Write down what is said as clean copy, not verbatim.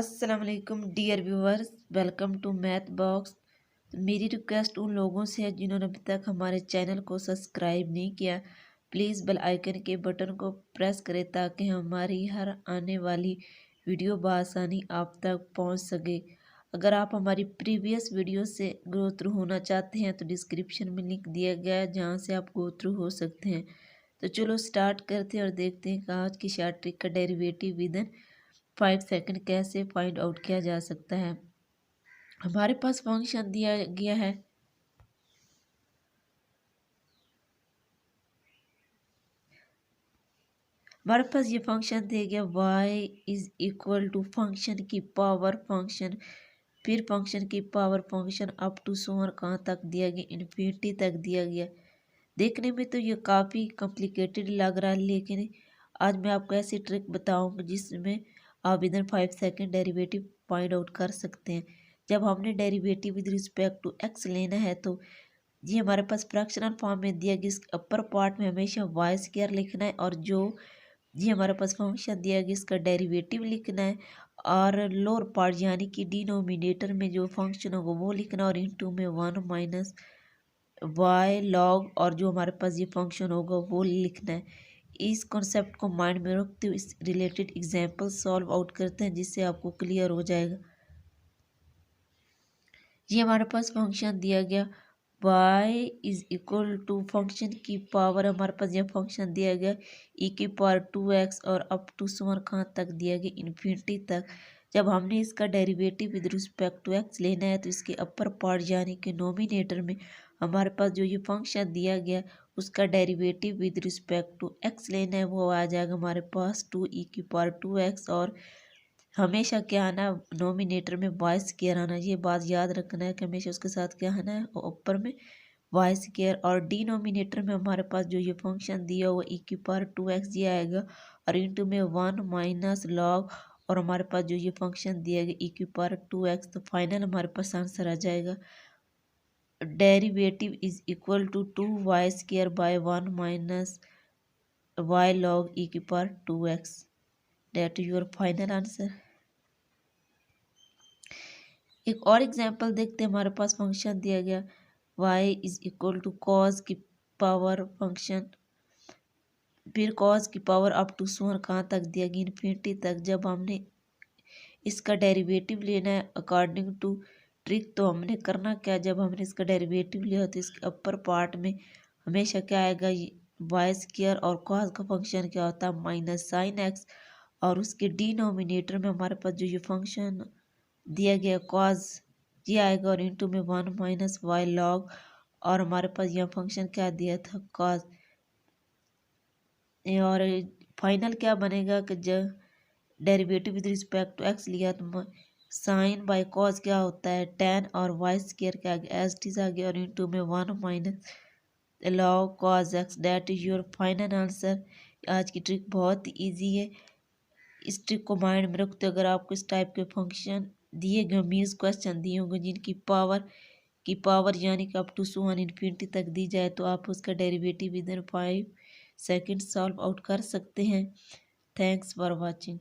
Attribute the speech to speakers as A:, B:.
A: अस्सलाम वालेकुम dear viewers, welcome to math box. तो मेरी रिक्वेस्ट उन लोगों से है जिन्होंने अभी तक हमारे चैनल को सब्सक्राइब नहीं किया, प्लीज़ बेल आइकन के बटन को प्रेस करें ताकि हमारी हर आने वाली वीडियो बआसानी आप तक पहुंच सके। अगर आप हमारी प्रीवियस वीडियो से गो थ्रू होना चाहते हैं तो डिस्क्रिप्शन में लिंक दिया गया है जहाँ से आप गो थ्रू हो सकते हैं। तो चलो स्टार्ट करते हैं और देखते हैं कि आज की शार्ट ट्रिक का डेरिवेटिव विद 5 सेकंड कैसे फाइंड आउट किया जा सकता है। हमारे पास फंक्शन दिया गया है हमारे पास ये फंक्शन दिया गया y is equal to function की पावर फंक्शन, फिर फंक्शन की पावर फंक्शन अप टू सोअर कहाँ तक दिया गया, इन्फिनिटी तक दिया गया। देखने में तो ये काफ़ी कॉम्प्लिकेटेड लग रहा है, लेकिन आज मैं आपको ऐसी ट्रिक बताऊंगा जिसमें आप within 5 second derivative find out कर सकते हैं। जब हमने derivative with respect to x लेना है तो ये हमारे पास फ्रैक्शनल फॉर्म में दिया गया, इसके अपर पार्ट में हमेशा वाई स्क्वायर लिखना है और जो ये हमारे पास फंक्शन दिया गया इसका डेरिवेटिव लिखना है, और लोअर पार्ट यानी कि डिनोमिनेटर में जो फंक्शन होगा वो लिखना है, और इनटू में 1 माइनस वाई लॉग और जो हमारे पास ये फंक्शन होगा वो लिखना है। इस कॉन्सेप्ट को माइंड में रखते हुए इस रिलेटेड एग्जांपल सॉल्व आउट करते हैं जिससे आपको क्लियर हो जाएगा। ये हमारे पास फंक्शन दिया गया y is equal to function की पावर, हमारे पास यह फंक्शन दिया गया e की पावर 2x और अप टू सुमर कहाँ तक दिया गया, इन्फिनिटी तक। जब हमने इसका derivative with respect to x लेना है तो इसके अपर पार्ट यानी कि नोमिनेटर में हमारे पास जो ये फंक्शन दिया गया उसका derivative with respect to x लेना है, वो आ जाएगा हमारे पास 2e की पावर 2x, और हमेशा क्या आना है नोमिनेटर में वाई स्क्वायर आना है। ये बात याद रखना है कि हमेशा उसके साथ क्या आना है ऊपर में वाई स्क्वायर, और डिनोमिनेटर में हमारे पास जो ये फंक्शन दिया हुआ e की पावर 2x ये आएगा, और इंटू में 1 माइनस लॉग और हमारे पास जो ये फंक्शन दिया गया e की पावर 2x। तो फाइनल हमारे पास आंसर आ जाएगा derivative is equal to 2y square by 1 minus y log e की power 2x। That is your final answer. एक और एग्जांपल देखते हैं। हमारे पास फंक्शन दिया गया y is equal to cos की पावर फंक्शन, फिर कॉस की पावर अप टू सोअर कहाँ तक दिया गया, इन्फिनिटी तक। जब हमने इसका डेरिवेटिव लेना है अकॉर्डिंग टू ट्रिक तो हमने करना क्या, जब हमने इसका डेरिवेटिव लिया तो इसके अपर पार्ट में हमेशा क्या आएगा वाई स्क्वायर, और कॉस का फंक्शन क्या होता है माइनस साइन एक्स, और उसके डिनोमिनेटर में हमारे पास जो ये फंक्शन दिया गया कॉस ये आएगा, और इंटू में 1 माइनस वाई लॉग, और हमारे पास यह फंक्शन क्या दिया था कॉस। और फाइनल क्या बनेगा कि जब derivative with respect to x लिया तो साइन बाय कॉस क्या होता है टेन, और वाई स्क्वायर क्या आ गया एस टी आ गया, और इंटू में 1 minus log cos x. That is your final answer. आज की ट्रिक बहुत ईजी है, इस ट्रिक को माइंड में रखते अगर आपको इस टाइप के फंक्शन दिए गए मीन्स क्वेश्चन दिए होंगे जिनकी पावर यानी कि अप टू 1 इन्फिनिटी तक दी जाए तो आप उसका derivative with in 5 second solve out कर सकते हैं। Thanks for watching.